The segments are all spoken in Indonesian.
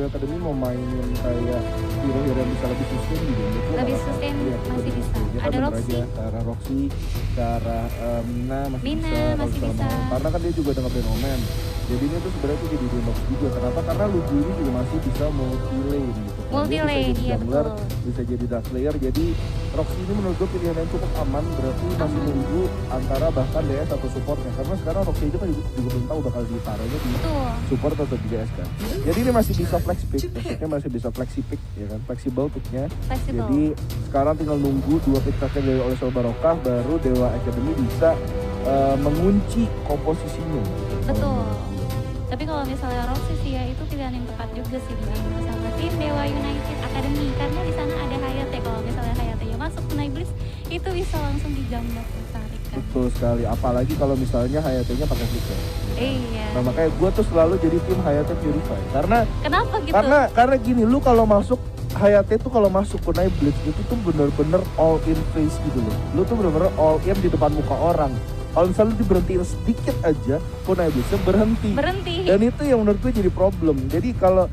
Academy mau mainin kayak hero-hero yang bisa lebih sustain gitu. Lebih sustain Iya, masih bisa. Dia kan Ada bener Roxy. aja ke arah Roxy, ke arah Mina masih Mina bisa. kalau masih misalnya bisa. mau. Karena kan dia juga ada nge-ban Omen. Jadi ini tuh sebenarnya tuh jadi bagus juga. Kenapa? Karena Lugu ini juga masih bisa multi lane gitu. Multi Dia lane, bisa jadi iya jungler, betul. bisa jadi dark player. Jadi Roxy ini menurut gue pilihan yang cukup aman. Berarti masih nunggu antara bahkan DS atau supportnya. Karena sekarang Roxy aja kan juga belum tahu bakal ditaruhnya di Betul. support atau di DS kan. Jadi ini masih bisa flex pick, maksudnya masih bisa flexi pick ya kan, flexible picknya. Flexible. Jadi sekarang tinggal nunggu 2 pick terakhir dari oleh Sol Barokah, baru Dewa Academy bisa mengunci komposisinya. Betul. Tapi kalau misalnya Roxy sih ya itu pilihan yang tepat juga sih diambil sama tim Dewa United Academy karena di sana ada Hayate. Kalau misalnya Hayate-nya masuk ke Blitz itu bisa langsung dijambak ditarikan. Betul sekali, apalagi kalau misalnya Hayate-nya pakai flicker. Iya. Nah makanya gue tuh selalu jadi tim Hayate Purify. Karena Kenapa gitu? karena gini, lu kalau masuk Hayate tuh kalau masuk ke Blitz itu tuh bener-bener all in face gitu loh. Lu tuh bener-bener all in di depan muka orang. Kalau misalnya lu diberhentiin sedikit aja, Kunai Blitznya berhenti. Dan itu yang menurut gue jadi problem. Jadi kalau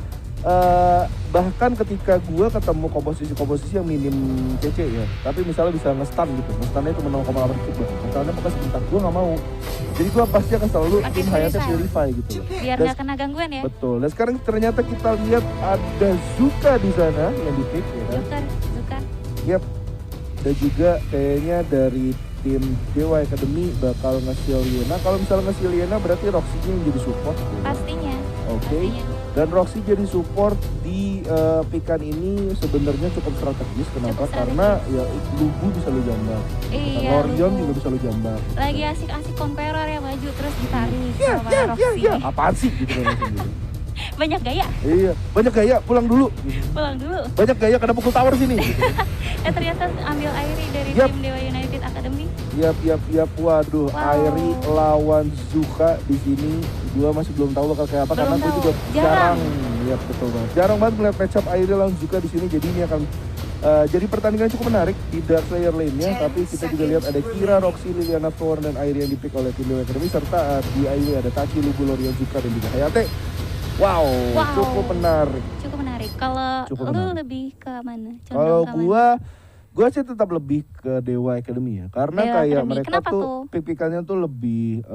bahkan ketika gue ketemu komposisi yang minim CC ya, tapi misalnya bisa nge-stun gitu, nge-stunnya cuma 0,8 detik banget. Nge-stunnya pokoknya sebentar, gue gak mau. Jadi gue pasti akan selalu Pakai tim Hayate Purify. Purify gitu loh. Biar Dan- nggak kena gangguan ya. Betul. Dan sekarang ternyata kita lihat ada Zuka di sana yang di pick ya kan. Zuka. Yap. Dan juga kayaknya dari tim Dewa Academy bakal nge-seal Liena. Kalau misalnya nge-seal Liena berarti Roxy-nya yang jadi support. Ya. Pastinya. Oke. Pastinya. Dan Roxy jadi support di pikan ini sebenarnya cukup strategis. Kenapa? Cukup strategis. Karena ya Lugu bisa lo jambak. Iya. Lorion Lugu. juga bisa lo jambak. Lagi asik-asik Conqueror ya maju terus ditarik Ya, sama ya, ya, Roxy. ya. Apaan sih gitu kan sendiri. Banyak gaya. Iya, banyak gaya, pulang dulu. Pulang dulu. Banyak gaya karena pukul tower sini. Gitu. Ternyata ambil Airi dari Yap. tim Dewa United Academy. Yap. Waduh, Wow. Airi lawan Zuka di sini. Gua masih belum tahu bakal kayak apa Belum karena gue tahu. juga Jarang. Iya betul banget. Jarang banget melihat match up Airi lawan Zuka di sini. Jadi ini akan jadi pertandingan cukup menarik di Dark Slayer lane-nya. Tapi kita juga lihat ada Kira, Roxy, Liliana Thorn, dan Airi yang dipick oleh tim Dewa Academy. Serta di IW ada Taki, Lugu, Lorion, Zuka, dan juga Hayate. Wow. Cukup menarik. Cukup menarik. Kalau Cukup lu menarik. lebih ke mana? Kalau Condong ke mana? gua sih tetap lebih ke Dewa Academy ya. Karena Dewa kayak Academy. mereka Kenapa tuh tuh? pick-pickannya tuh lebih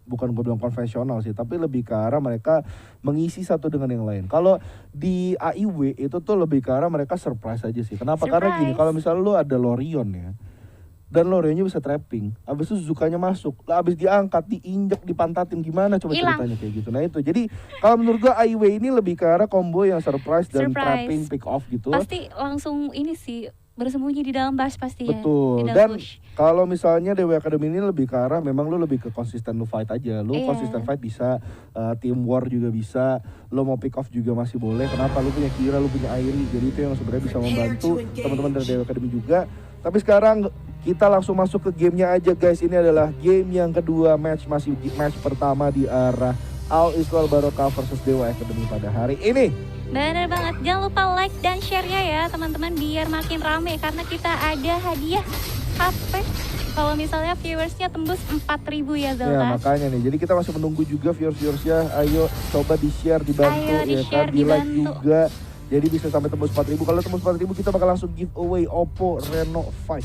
bukan gue bilang konvensional sih, tapi lebih ke arah mereka mengisi satu dengan yang lain. Kalau di AIW itu tuh lebih ke arah mereka surprise aja sih. Kenapa? Karena gini, Surprise. kalau misalnya lu ada Lorion ya, dan Lorionnya bisa trapping, abis itu Zukanya masuk, lah abis diangkat, diinjek, dipantatin, gimana coba Hilang. ceritanya kayak gitu. Nah itu, jadi kalau menurut gua AIW ini lebih ke arah combo yang surprise dan Surprise. trapping pick off gitu. Pasti langsung ini sih bersembunyi di dalam bus pasti ya. Betul. Di dalam Dan bush. kalau misalnya Dewa Academy ini lebih ke arah memang lu lebih ke konsisten lu fight aja. Lu Iya. konsisten fight bisa, team war juga bisa, lu mau pick off juga masih boleh. Kenapa? Lu punya Kira, lu punya Airi. Jadi itu yang sebenarnya bisa membantu teman-teman dari Dewa Academy juga. Tapi sekarang kita langsung masuk ke gamenya aja guys. Ini adalah game yang kedua, masih match pertama di arah Al Iqbal Barokah versus Dewa Academy pada hari ini. Bener banget, jangan lupa like dan share-nya ya teman-teman biar makin rame karena kita ada hadiah HP kalau misalnya viewersnya tembus 4.000 ya Ya Zoltan. makanya nih, jadi kita masih menunggu juga viewers-viewersnya. Ayo coba di-share, dibantu, Ayo, ya di-share, kan, di-like dibantu. juga. Jadi bisa sampai tembus 4.000. Kalau tembus 4.000 kita bakal langsung giveaway Oppo Reno 5.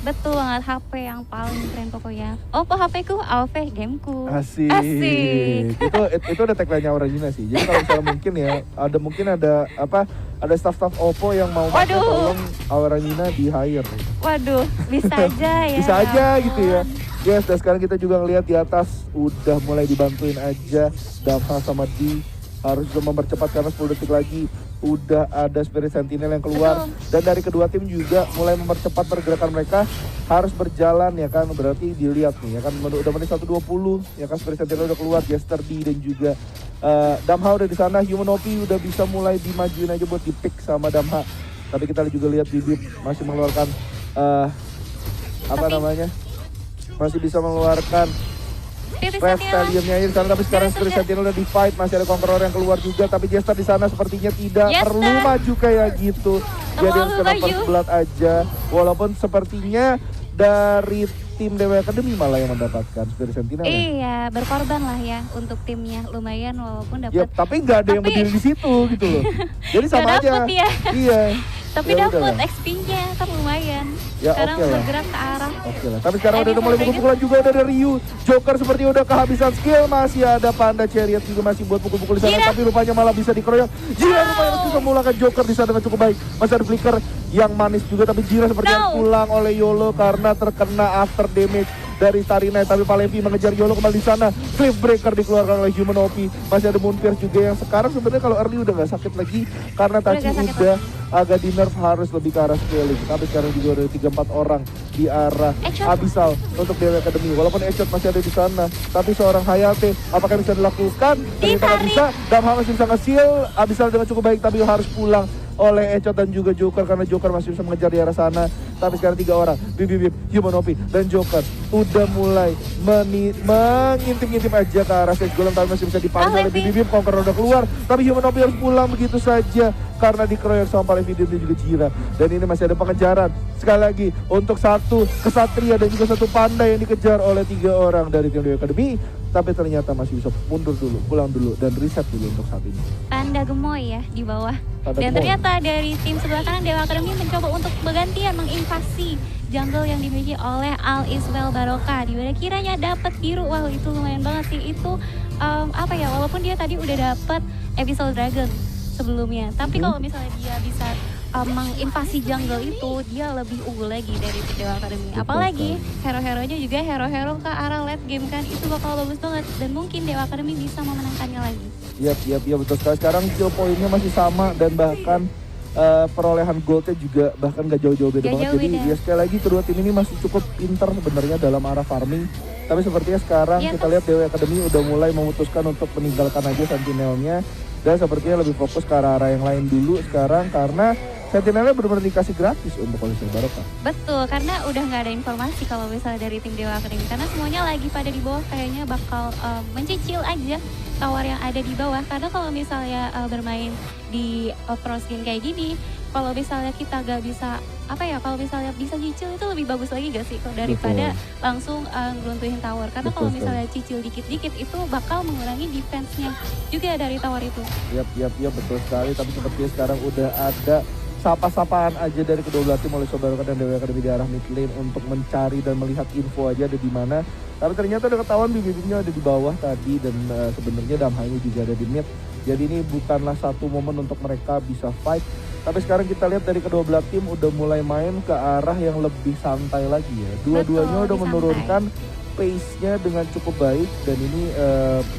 Betul banget, HP yang paling keren pokoknya. Oppo HP ku, AOV gameku. Asik. Asik. Itu ada tagline-nya Orangina sih. Jadi kalau misalnya mungkin ya, ada staff-staff Oppo yang mau pakai, Waduh. tolong Orangina di hire. Waduh, bisa aja ya. Bisa aja ampun. gitu ya. Yes, dan sekarang kita juga ngelihat di atas udah mulai dibantuin aja Dava sama Di harus mempercepat karena 10 detik lagi udah ada Spirit Sentinel yang keluar. Betul. Dan dari kedua tim juga mulai mempercepat pergerakan mereka, harus berjalan ya kan. Berarti dilihat nih ya kan, udah menit 1:20 ya kan, Spirit Sentinel udah keluar, Jester D dan juga Damha udah di sana. Human OP udah bisa mulai dimajuin aja buat di-pick sama Damha. Tapi kita juga lihat Bibip masih mengeluarkan masih bisa mengeluarkan Spirit Red Sentinel. Stallionnya di sana, tapi sekarang Spirit Sentinel udah di fight, masih ada Conqueror yang keluar juga, tapi Jester di sana sepertinya tidak Jester. perlu maju kayak gitu. Jadi Terlalu harus kena maju. first blood aja, walaupun sepertinya dari tim Dewa Academy malah yang mendapatkan Spirit Sentinel. Iya, berkorban lah ya untuk timnya, lumayan walaupun Ya, dapat. tapi nggak ada yang Tapi- berdiri di situ gitu loh. Jadi sama Nggak aja. dapet ya. Iya. Tapi Ya dapat udahlah. XP-nya kan lumayan. Ya, Sekarang oke lah. bergerak ke arah. Oke lah, tapi sekarang udah mulai Additional pukul-pukulan juga udah dari Ryu. Joker seperti udah kehabisan skill, masih ada Panda Chariot juga masih buat pukul-pukul di sana, Jira. tapi rupanya malah bisa dikeroyok. Jira rupanya masih bisa memulangkan Joker di sana dengan cukup baik. Masih ada flicker yang manis juga, tapi Jira sepertinya No. pulang oleh Yolo karena terkena after damage dari Starry Night, tapi Palevi mengejar Yolo kembali di sana. Cliff Breaker dikeluarkan oleh Human OP. Masih ada Moonpierce juga yang sekarang sebenarnya kalau early udah nggak sakit lagi karena Tachi nggak sakit udah agak di nerf, harus lebih ke arah scaling. Tapi sekarang juga ada 3-4 orang di arah Echot. Abyssal untuk Dewa Academy. Walaupun Echot masih ada di sana, tapi seorang Hayate apakah bisa dilakukan? Ternyata nggak Ditarik. bisa. Damha masih bisa nge-seal Abyssal dengan cukup baik, tapi harus pulang oleh Echot dan juga Joker karena Joker masih bisa mengejar di arah sana. Tapi sekarang 3 orang, Bip, Human OP dan Joker udah mulai mengintip-ngintip aja ke arah stage golem, tapi masih bisa dipanggil oleh Palevi. Bip. Conqueror udah keluar, tapi Human OP harus pulang begitu saja karena dikeroyok sama Palevi dan juga Jira. Dan ini masih ada pengejaran sekali lagi untuk satu kesatria dan juga satu panda yang dikejar oleh 3 orang dari tim Dewa Academy. Tapi ternyata masih bisa mundur dulu, pulang dulu, dan reset dulu untuk saat ini. Panda gemoy ya di bawah. Panda Dan gemoy. ternyata dari tim sebelah kanan Dewa Academy mencoba untuk bergantian menginvasi jungle yang dimiliki oleh All Is Well Barokah. Di mana kiranya dapat biru, wah itu lumayan banget sih. Itu apa ya, walaupun dia tadi udah dapat Abyssal Dragon sebelumnya, tapi kalau misalnya dia bisa menginvasi jungle itu, dia lebih unggul lagi dari tim Dewa Academy. Betul Apalagi hero-heronya juga hero-hero ke arah late game kan, itu bakal bagus banget dan mungkin Dewa Academy bisa memenangkannya lagi. Iya betul sekali. Sekarang kill poinnya masih sama dan bahkan perolehan goldnya juga bahkan gak jauh-jauh beda Gak banget. jauh Jadi beda. ya sekali lagi kedua tim ini masih cukup pintar sebenarnya dalam arah farming. Tapi sepertinya sekarang Iya, kita Mas. lihat Dewa Academy udah mulai memutuskan untuk meninggalkan aja Sentinelnya dan sepertinya lebih fokus ke arah yang lain dulu sekarang karena Sentinelnya benar-benar dikasih gratis untuk Olesel Barokah. Betul, karena udah nggak ada informasi kalau misalnya dari tim Dewa Academy, karena semuanya lagi pada di bawah, kayaknya bakal mencicil aja tower yang ada di bawah. Karena kalau misalnya bermain di pro skin kayak gini, kalau misalnya kita gak bisa kalau misalnya bisa nyicil itu lebih bagus lagi gak sih daripada langsung ngeruntuhin tower. Karena Betul kalau sekali. misalnya cicil dikit-dikit itu bakal mengurangi defense-nya juga dari tower itu. Yap, betul sekali. Tapi sepertinya sekarang udah ada sapa-sapaan aja dari kedua belah tim oleh Barokah dan Dewa Academy di arah mid lane untuk mencari dan melihat info aja ada di mana. Tapi ternyata udah ketahuan bibit-bibitnya ada di bawah tadi dan sebenarnya Damha ini juga ada di mid. Jadi ini bukanlah satu momen untuk mereka bisa fight. Tapi sekarang kita lihat dari kedua belah tim udah mulai main ke arah yang lebih santai lagi ya. Dua-duanya Betul, udah lebih menurunkan pace-nya dengan cukup baik dan ini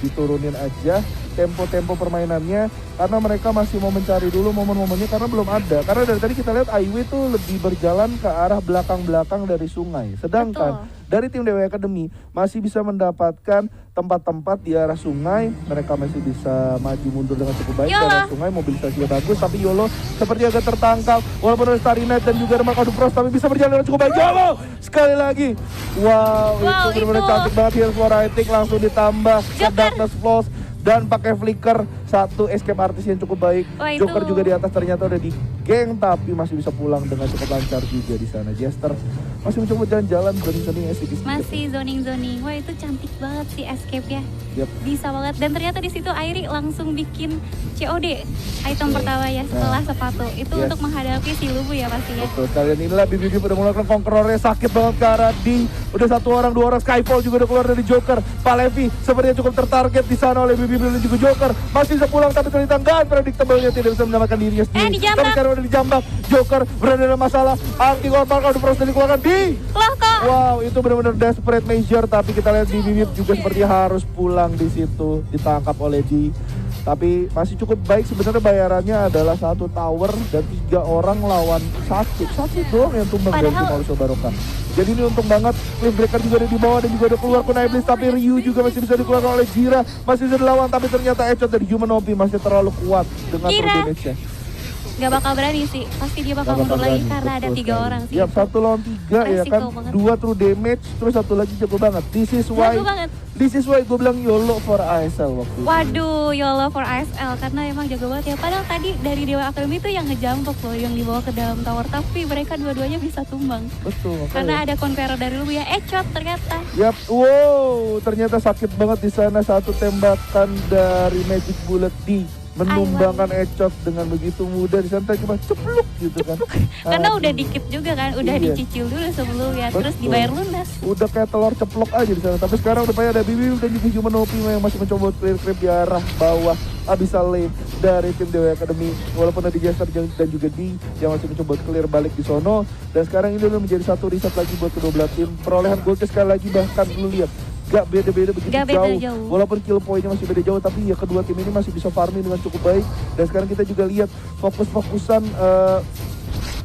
diturunin aja tempo-tempo permainannya karena mereka masih mau mencari dulu momen-momennya karena belum ada. Karena dari tadi kita lihat IW tuh lebih berjalan ke arah belakang-belakang dari sungai. Sedangkan dari tim Dewa Academy masih bisa mendapatkan tempat-tempat di arah sungai. Mereka masih bisa maju mundur dengan cukup baik. Di arah sungai mobilisasinya bagus, tapi Yolo seperti agak tertangkap. Walaupun ada Starry Night dan juga ada Mark of the Frost, tapi bisa berjalan dengan cukup baik. Yolo sekali lagi. Wow, itu benar-benar itu. cantik banget. Here's for Writing langsung ditambah ke Joker. Darkness Flows dan pakai flicker satu escape artist yang cukup baik. Wah, itu. Joker juga di atas ternyata udah di geng tapi masih bisa pulang dengan cukup lancar juga di sana. Jester masih mencoba jalan-jalan zoning-zoning sedikit. Masih zoning-zoning, wah itu cantik banget sih escape ya. Yap. Bisa banget, dan ternyata di situ Airi langsung bikin COD item pertama ya setelah sepatu itu Yes. untuk menghadapi si Lubu ya pastinya. Betul, kalian inilah Bibi udah melakukan Conquerornya sakit banget ke arah di. Udah satu orang, dua orang, Skyfall juga udah keluar dari Joker. Palevi sepertinya cukup tertarget di sana oleh Bibi dan juga Joker. Masih bisa pulang tapi ternyata nggak unpredictable-nya, tidak bisa menyelamatkan dirinya sendiri. dijambak. Tapi sekarang udah dijambak. Joker berada dalam masalah. Anti Mark udah proses dikeluarkan di. Loh kok? Wow, itu benar-benar desperate measure, tapi kita lihat Bibi juga seperti harus pulang di situ, ditangkap oleh Di. Tapi masih cukup baik sebenarnya, bayarannya adalah satu tower dan 3 orang lawan satu doang yang tumbang dari tim Padahal- Olesel Barokah. Jadi ini untung banget, Cliff Breaker juga ada di bawah dan juga ada keluar Kunai Iblis, tapi Ryu juga masih bisa dikeluarkan oleh Jira, masih bisa dilawan, tapi ternyata Echot dari Human OP masih terlalu kuat dengan Jira. damage-nya. Nggak bakal berani sih, pasti dia bakal Nggak mundur lagi berani, karena ada betul 3 sekali. orang sih. Yap, 1 lawan 3 ya kan. Resiko banget. 2 true damage, terus 1 lagi jago banget. Jago banget. This is why gue bilang YOLO for ASL waktu itu. Waduh, YOLO for ASL karena emang jago banget ya. Padahal tadi dari Dewa Academy itu yang ngejampok loh, yang dibawa ke dalam tower, tapi mereka dua-duanya bisa tumbang. Betul, makanya. Karena ada Conqueror dari Lumia, Echot ternyata. Yap, wow, ternyata sakit banget di sana. 1 tembakan dari Magic Bullet di menumbangkan Echot dengan begitu mudah di sana cuma cepluk gitu kan. Karena Aduh. udah dikit juga kan, udah Iya. dicicil dulu sebelumnya, terus Betul. dibayar lunas. Udah kayak telur ceplok aja di sana. Tapi sekarang rupanya ada Bibi dan juga Human OP yang masih mencoba clear creep di arah bawah Abyssal Lane dari tim Dewa Academy. Walaupun ada Jester dan juga D yang masih mencoba clear balik di sono. Dan sekarang ini udah menjadi 1 reset lagi buat kedua belah tim. Perolehan goldnya sekali lagi bahkan lu lihat gak beda-beda begitu Gak beda jauh. Walaupun kill point-nya masih beda jauh, tapi ya kedua tim ini masih bisa farming dengan cukup baik. Dan sekarang kita juga lihat fokus-fokusan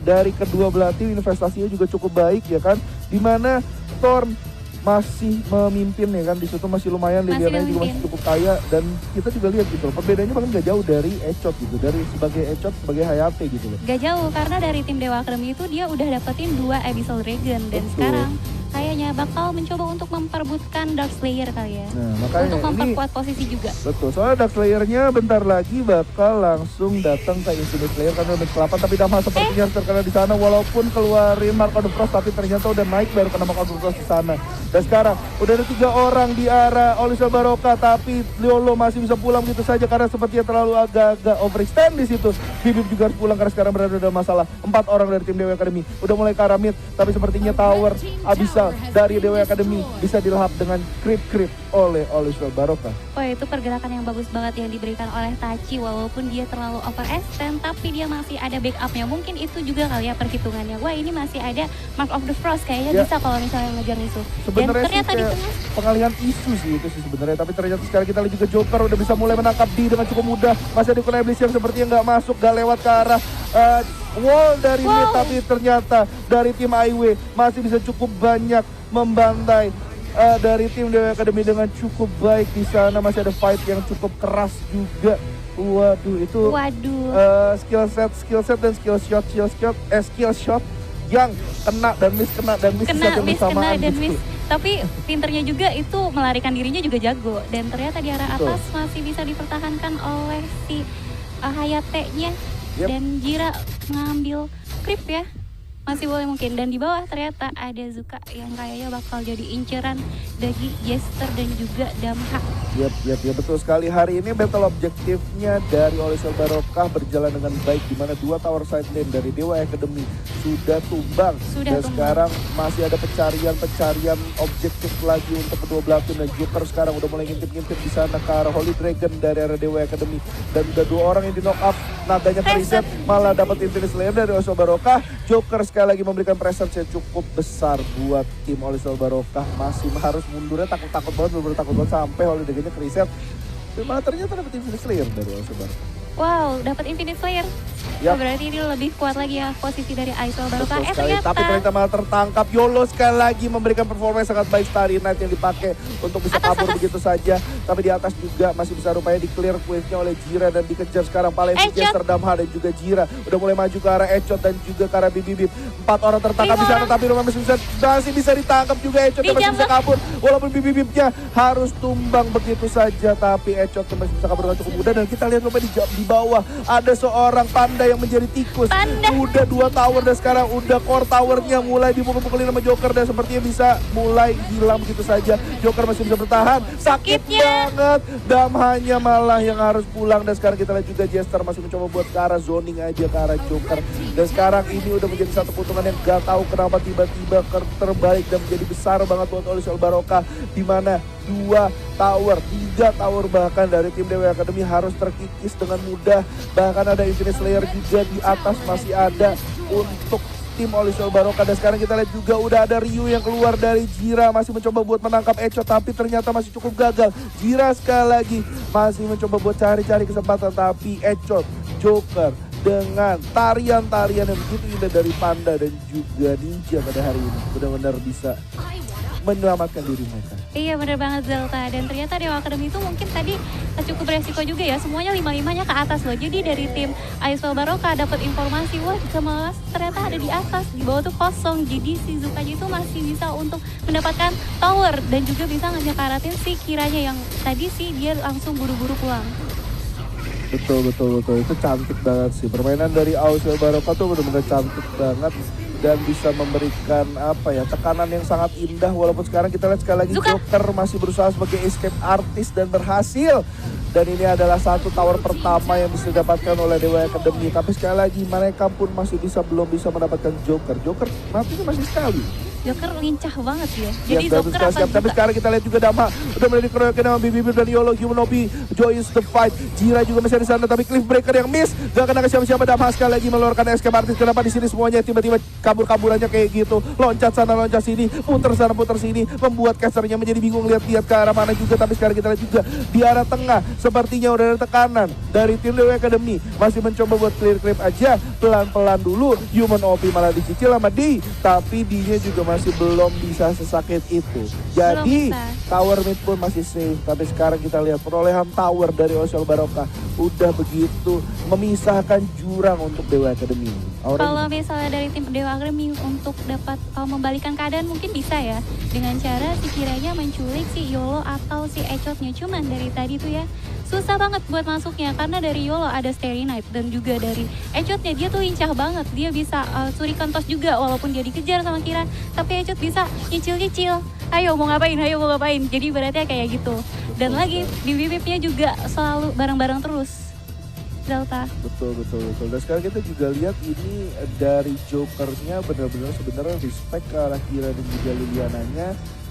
dari kedua belah tim, investasinya juga cukup baik ya kan. Dimana Thorn masih memimpin ya kan, di situ masih lumayan, Masih Liliana juga masih memimpin. cukup kaya. Dan kita juga lihat gitu, perbedaannya bahkan gak jauh dari Echot gitu, dari sebagai Echot sebagai Hayate gitu loh. Gak jauh, karena dari tim Dewa Academy itu dia udah dapetin 2 Abyssal Dragon. Dan Betul. sekarang kayaknya bakal mencoba untuk memperebutkan Dark Slayer kali ya. Nah makanya Untuk ini memperkuat posisi juga. betul, soalnya Dark Slayer-nya bentar lagi bakal langsung datang ke Infinite Slayer karena udah ke-8, tapi Damha sepertinya harus terkena di sana walaupun keluarin Mark of the Frost, tapi ternyata udah naik baru kena Mark of the Frost di sana. Dan sekarang udah ada 3 orang di arah Olisel Baroka, tapi YOLO masih bisa pulang begitu saja karena sepertinya terlalu agak-agak overextend di situ. Bibib juga harus pulang karena sekarang berada dalam masalah. 4 orang dari tim Dewa Academy udah mulai ke arah mid, tapi sepertinya tower Abyssal dari Dewa Academy bisa dilahap dengan creep oleh Olisel Baroka. Oh, itu pergerakan yang bagus banget yang diberikan oleh Tachi. Walaupun dia terlalu overextend, tapi dia masih ada backupnya. Mungkin itu juga kali ya perhitungannya. Wah, ini masih ada Mark of the Frost, kayaknya Ya. bisa kalau misalnya ngejar musuh. Dan Sebenarnya sih ternyata di kayak tengah pengalihan isu sih itu sih sebenarnya, tapi ternyata sekarang kita lihat juga Joker udah bisa mulai menangkap D dengan cukup mudah. Masih ada Kuna Iblis yang sepertinya nggak masuk, nggak lewat ke arah wall dari mid, Wow. tapi ternyata dari tim IW masih bisa cukup banyak membantai dari tim Dewa Academy dengan cukup baik di sana. Masih ada fight yang cukup keras juga. Waduh, itu waduh. skill set dan skill shot yang kena dan miss Kena miss, kena dan miss. Tapi pinternya juga itu melarikan dirinya juga jago. Dan ternyata di arah Betul. atas masih bisa dipertahankan oleh si Hayate-nya. Yep. Dan Jira ngambil creep ya. Masih boleh mungkin. Dan di bawah ternyata ada Zuka yang kayaknya bakal jadi inceran dari Jester dan juga Damha. Yap, betul sekali. Hari ini battle objektifnya dari Olisel Barokah berjalan dengan baik, di mana 2 tower side lane dari Dewa Academy sudah tumbang. Dan sekarang masih ada pencarian objektif lagi untuk kedua belah tim. Dan Joker sekarang udah mulai ngintip-ngintip di sana ke arah Holy Dragon dari arah Dewa Academy. Dan udah 2 orang yang di knock up, nadanya preset, malah dapat Infinite Slayer dari Olisel Barokah. Joker sekali lagi memberikan presence yang cukup besar buat tim Olisel Barokah. Masih harus mundurnya takut banget, bener-bener takut banget sampai Holy Dragonnya ke-reset. Malah ternyata dapat Infinite Slayer dari Olisel Barokah. Wow, dapat Infinite Slayer. Yap. Oh, berarti ini lebih kuat lagi ya posisi dari Olisel Barokah. Betul sekali, tapi ternyata malah tertangkap. YOLO sekali lagi memberikan performa yang sangat baik. Starry Night yang dipakai untuk bisa kabur begitu saja. Tapi di atas juga masih bisa rupanya di-clear wave-nya oleh Jira dan dikejar sekarang Palensi, Jester, Damha dan juga Jira. Udah mulai maju ke arah Echot dan juga ke arah Bibib. 4 orang tertangkap di sana, tapi masih bisa ditangkap juga Echot yang masih bisa kabur. Walaupun Bibibnya harus tumbang begitu saja, tapi Echot masih bisa kabur dengan cukup mudah. Dan kita lihat rupanya di bawah ada seorang panda yang menjadi tikus. Udah 2 tower dan sekarang udah core towernya mulai dipukul-pukulin sama Joker dan sepertinya bisa mulai hilang begitu saja. Joker masih bisa bertahan. Sakit banget. Damhanya malah yang harus pulang. Dan sekarang kita lihat juga Jester masih mencoba buat ke arah zoning aja ke arah Joker. Dan sekarang ini udah menjadi satu keuntungan yang gak tahu kenapa tiba-tiba terbalik dan menjadi besar banget buat Olisel Barokah, di mana 2 tower, 3 tower bahkan dari tim Dewa Academy harus terkikis dengan mudah. Bahkan ada Infinite Slayer juga di atas masih ada untuk tim Olisel Barokah. Dan sekarang kita lihat juga udah ada Ryu yang keluar dari Jira, masih mencoba buat menangkap Echot, tapi ternyata masih cukup gagal. Jira sekali lagi masih mencoba buat cari-cari kesempatan, tapi Echot, Joker dengan tarian-tarian yang begitu indah dari Panda dan juga Ninja pada hari ini benar-benar bisa menyelamatkan diri mereka. Iya bener banget Zelta, dan ternyata Dewa Academy itu mungkin tadi cukup beresiko juga ya, semuanya 5-5-nya ke atas loh. Jadi dari tim Aiswell Baroka dapat informasi, wah Kemas ternyata ada di atas, di bawah tuh kosong. Jadi si Zukanya itu masih bisa untuk mendapatkan tower dan juga bisa ngejekaratin si Kiranya yang tadi sih dia langsung buru-buru pulang. Betul, itu cantik banget sih. Permainan dari Aiswell Baroka tuh benar-benar cantik banget dan bisa memberikan apa ya, tekanan yang sangat indah. Walaupun sekarang kita lihat sekali lagi Zuka. Joker masih berusaha sebagai escape artist dan berhasil. Dan ini adalah satu tower pertama yang bisa didapatkan oleh Dewa Academy. Tapi sekali lagi mereka pun masih belum bisa mendapatkan Joker. Joker matinya masih sekali. Joker lincah banget ya. Yang Jadi bagus Joker apa siap. Tapi Zuka? sekarang kita lihat juga Dama udah mulai dikeroyokin sama Bibi dan Yolo. Humanobi joins the fight. Jira juga masih di sana tapi Cliff Breaker yang miss. Gak kena ke siapa-siapa. Dama sekali lagi mengeluarkan escape artist. Kenapa di sini semuanya tiba-tiba kabur-kaburannya kayak gitu. Loncat sana loncat sini, puter sana puter sini, membuat casternya menjadi bingung lihat-lihat ke arah mana juga. Tapi sekarang kita lihat juga di arah tengah sepertinya udah ada tekanan dari tim Dewa Academy. Masih mencoba buat clear creep aja pelan-pelan dulu. Human OP malah dicicil sama D, tapi D-nya juga masih belum bisa sesakit itu. Jadi bisa. tower mid pun masih safe. Tapi sekarang kita lihat perolehan tower dari Aiswell Baroka udah begitu memisahkan jurang untuk Dewa Academy. Kalau misalnya dari tim Dewa Academy untuk dapat membalikan keadaan mungkin bisa ya dengan cara si Kiranya menculik si Yolo atau si Echotnya. Cuman dari tadi tuh ya susah banget buat masuknya karena dari Yolo ada Starry Night dan juga dari Echotnya dia tuh lincah banget. Dia bisa surikan tos juga walaupun dia dikejar sama Kira, tapi Echot bisa nyicil-nyicil. Ayo mau ngapain, Jadi berarti kayak gitu. Dan lagi di bibitnya juga selalu bareng-bareng terus. Zelta. Betul. Dan sekarang kita juga lihat ini dari Jokernya benar-benar sebenarnya respect ke arah Kira dan juga Liliananya.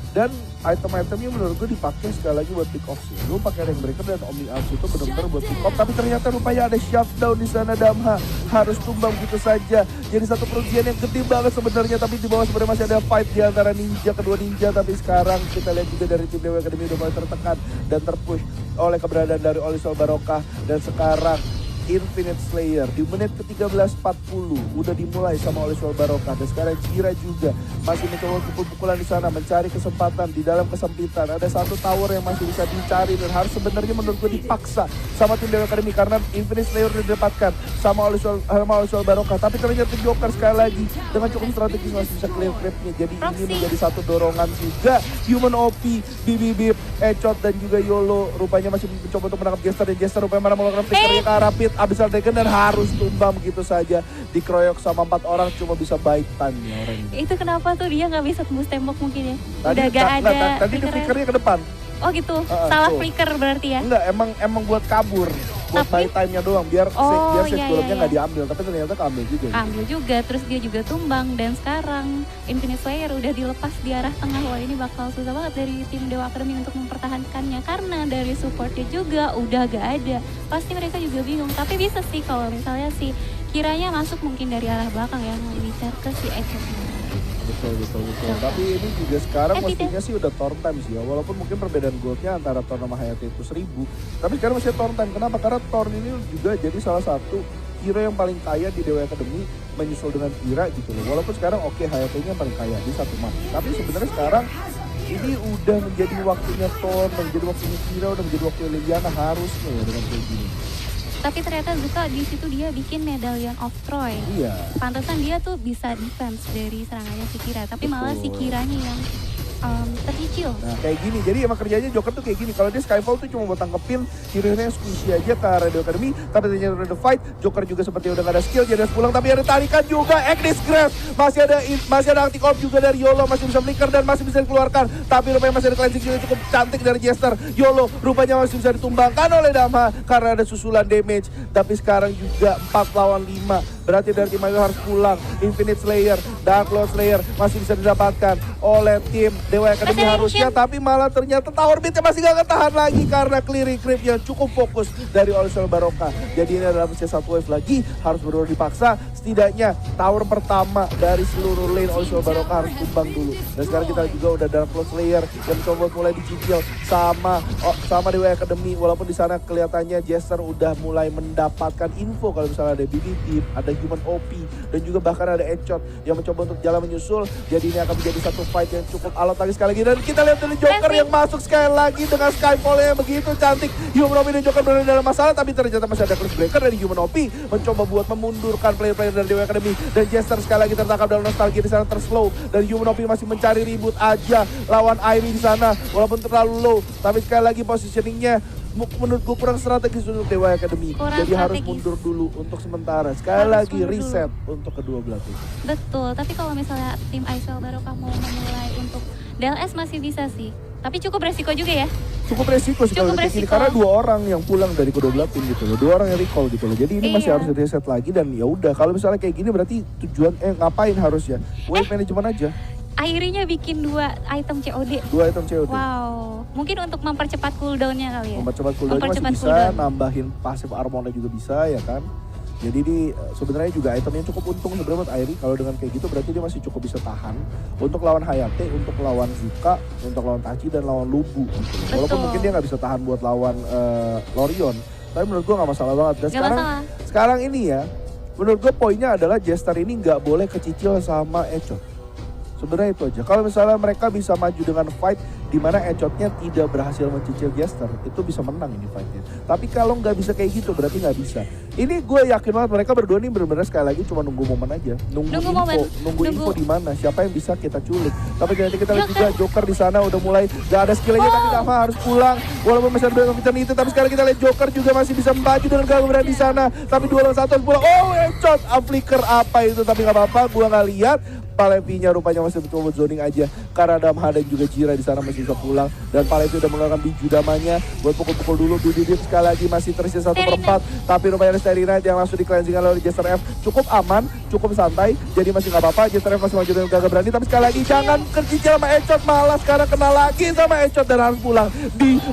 Dan item-itemnya menurut gue dipakai sekali lagi buat pick off sih. Lu pakai Rainbreaker dan Omni Arms itu benar-benar buat pick off. Tapi ternyata rupanya ada shutdown di sana. Damha harus tumbang gitu saja. Jadi satu kerugian yang gede banget sebenarnya. Tapi di bawah sebenarnya masih ada fight di antara kedua ninja. Tapi sekarang kita lihat juga dari tim Dewa Academy udah mulai tertekan dan terpush oleh keberadaan dari Aiswell Baroka. Dan sekarang Infinite Slayer di menit ke-13.40 udah dimulai sama Aiswell Baroka. Dan sekarang Jira juga masih mencoba pukul-pukulan di sana, mencari kesempatan di dalam kesempitan. Ada satu tower yang masih bisa dicari dan harus sebenarnya menurut gue dipaksa sama tim Dewa Academy karena Infinite Slayer udah didapatkan sama Aiswell Baroka. Tapi ternyata Joker sekali lagi dengan cukup strategis masih bisa clear creepnya. Jadi ini menjadi satu dorongan juga. Human OP, Bibib, Echot dan juga Yolo rupanya masih mencoba untuk menangkap Jester. Dan Jester rupanya mana melakukan flickernya ke arah pit. Abis Dragon dan harus tumbang begitu saja. Dikeroyok sama 4 orang cuma bisa baitan ya orang ini. Itu kenapa tuh dia nggak bisa tembus tembok mungkin ya? Tadi, Udah gak ada tadi flickernya ke depan. Oh gitu, salah tuh. flicker berarti ya? Enggak, emang buat kabur. Buat buy time-nya doang biar golemnya nggak diambil. Tapi ternyata keambil juga. Ambil juga, terus dia juga tumbang. Dan sekarang Infinite Slayer udah dilepas di arah tengah. Wah ini bakal susah banget dari tim Dewa Academy untuk mempertahankannya. Karena dari supportnya juga udah gak ada. Pasti mereka juga bingung. Tapi bisa sih kalau misalnya si Kiranya masuk mungkin dari arah belakang ya. Ngebicar ke si Echot. Betul. Tapi ini juga sekarang mestinya sih udah turn time sih ya. Walaupun mungkin perbedaan goldnya antara Thorn sama Hayate itu 1000. Tapi sekarang masih turn time. Kenapa? Karena Thorn ini juga jadi salah satu hero yang paling kaya di Dewa Academy menyusul dengan Kira gitu loh. Walaupun sekarang Hayate-nya paling kaya di satu map. Tapi sebenarnya sekarang ini udah menjadi waktunya Thorn, menjadi waktunya Kira, udah menjadi waktunya Liliana harusnya ya dengan kayak gini. Tapi ternyata Zuka di situ dia bikin Medallion of Troy. Iya. Pantesan dia tuh bisa defense dari serangannya si Kira, tapi malah si Kiranya yang tercicil. Nah kayak gini, jadi emang kerjanya Joker tuh kayak gini. Kalau dia Skyfall tuh cuma buat tangkepin hero-nya squishy aja ke Radio Academy. Tapi ternyata udah fight, Joker juga seperti udah gak ada skill, jadi harus pulang. Tapi ada tarikan juga, Agnes Grass. Masih ada anti-op juga dari Yolo, masih bisa flicker dan masih bisa dikeluarkan. Tapi rupanya masih ada cleansing yang cukup cantik dari Jester. Yolo rupanya masih bisa ditumbangkan oleh Dama karena ada susulan damage. Tapi sekarang juga 4 lawan 5. Berarti dari tim Ayo harus pulang. Infinite Slayer, Dark Lord Slayer masih bisa didapatkan oleh tim Dewa Academy harusnya. Tapi malah ternyata Tower Beat masih gak ketahan lagi karena clearing creep yang cukup fokus dari Aiswell Baroka. Jadi ini adalah sisa 1 wave lagi, harus benar-benar dipaksa setidaknya tower pertama dari seluruh lane Ozil Barokah harus tumbang dulu. Dan sekarang kita juga udah Dark Lord Slayer yang coba mulai dicicil sama Dewa Academy, walaupun di sana kelihatannya Jester udah mulai mendapatkan info kalau misalnya ada BB Team, ada Human OP, dan juga bahkan ada Echot yang mencoba untuk jalan menyusul. Jadi ini akan menjadi satu fight yang cukup alot lagi sekali lagi. Dan kita lihat dulu Joker yang masuk sekali lagi dengan Skyfall yang begitu cantik. Human OP dan Joker berada dalam masalah, tapi ternyata masih ada Curse Breaker dari Human OP mencoba buat memundurkan player-player dari Dewa Academy. Dan Jester sekali lagi tertangkap dalam nostalgia di sana, terslow. Dan Human OP masih mencari ribut aja lawan Airi di sana, walaupun terlalu low. Tapi sekali lagi positioningnya menurut gue kurang strategis untuk Dewa Academy. Jadi harus mundur dulu untuk sementara. Sekali lagi reset untuk kedua belah tim. Betul, tapi kalau misalnya tim Ozil Barokah mau memulai untuk DLS masih bisa sih. Tapi cukup resiko juga ya. Cukup resiko sih kalau kayak gini, karena 2 orang yang pulang dari kedua belah tim gitu loh, 2 orang yang recall gitu loh. Jadi ini masih harus reset lagi. Dan ya udah, kalau misalnya kayak gini berarti tujuan ngapain harusnya? Wave management aja. Akhirnya bikin 2 item COD. 2 item COD. Wow, mungkin untuk mempercepat cooldown-nya kali ya. Mempercepat cooldown masih bisa, nambahin passive armornya juga bisa ya kan. Jadi ini sebenarnya juga itemnya cukup untung sebenarnya buat Airi. Kalau dengan kayak gitu berarti dia masih cukup bisa tahan untuk lawan Hayate, untuk lawan Zuka, untuk lawan Tachi, dan lawan Lubu gitu. Walaupun mungkin dia nggak bisa tahan buat lawan Lorion, tapi menurut gue nggak masalah banget. Dan sekarang ini ya, menurut gue poinnya adalah Jester ini nggak boleh kecicil sama Echot. Sebenarnya itu aja. Kalau misalnya mereka bisa maju dengan fight di mana Echotnya tidak berhasil mencicil Jester, itu bisa menang ini fightnya. Tapi kalau nggak bisa kayak gitu berarti nggak bisa. Ini gue yakin banget mereka berdua ini benar-benar sekali lagi cuma nunggu momen aja, nunggu info di mana, siapa yang bisa kita culik. Tapi nanti kita lihat juga Joker di sana udah mulai gak ada skillnya, tapi Dava harus pulang walaupun masih ada itu. Tapi sekarang kita lihat Joker juga masih bisa maju dengan gangguan di sana. Tapi 2 lawan 1 harus pulang. Oh, Echot, flicker apa itu? Tapi nggak apa-apa, gue nggak lihat. Palevinya rupanya masih mencoba zoning aja karena Damha dan juga Jira di sana masih bisa pulang. Dan Palevi udah mengeluarkan biju damanya buat pukul-pukul dulu. Dudidip sekali lagi masih tersisa 1/4, tapi rupanya ada Starry Night yang langsung di cleansing oleh Jester F. Cukup aman, cukup santai, jadi masih nggak apa-apa. Jester F masih maju dengan gagah berani, tapi sekali lagi jangan kecicil sama Echot, malah sekarang kena lagi sama Echot dan harus pulang.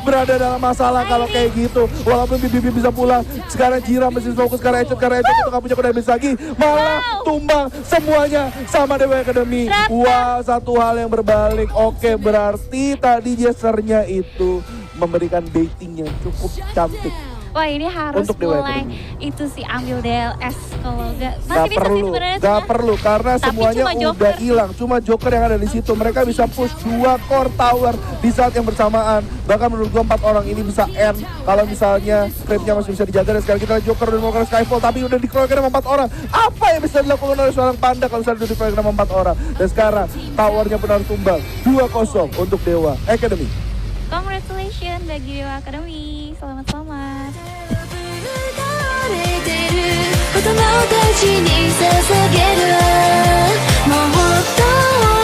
Berada dalam masalah kalau kayak gitu. Walaupun Bibi bisa pulang, sekarang Jira masih fokus karena Echot itu nggak punya kuda habis lagi, malah tumbang semuanya sama Dewa Academy. Wah, satu hal yang berbalik. Oke, berarti tadi Jesternya itu memberikan baiting yang cukup cantik. Wah, ini harus mulai itu sih ambil DLS. Kalau nggak perlu, nggak perlu karena semuanya udah hilang. Cuma Joker yang ada di situ. Mereka bisa push 2 core tower di saat yang bersamaan. Bahkan menurut gua 4 orang ini bisa end kalau misalnya frame-nya masih bisa dijaga. Dan sekarang kita lihat Joker udah melakukan Skyfall, tapi udah dikeroyokin sama 4 orang. Apa yang bisa dilakukan oleh seorang panda kalau misalnya udah dikeroyokin sama 4 orang? Dan sekarang towernya pun harus tumbang. 2-0 untuk Dewa Academy. Congratulations bagi Dewa Academy. Selamat. 子供たちに捧げるもっと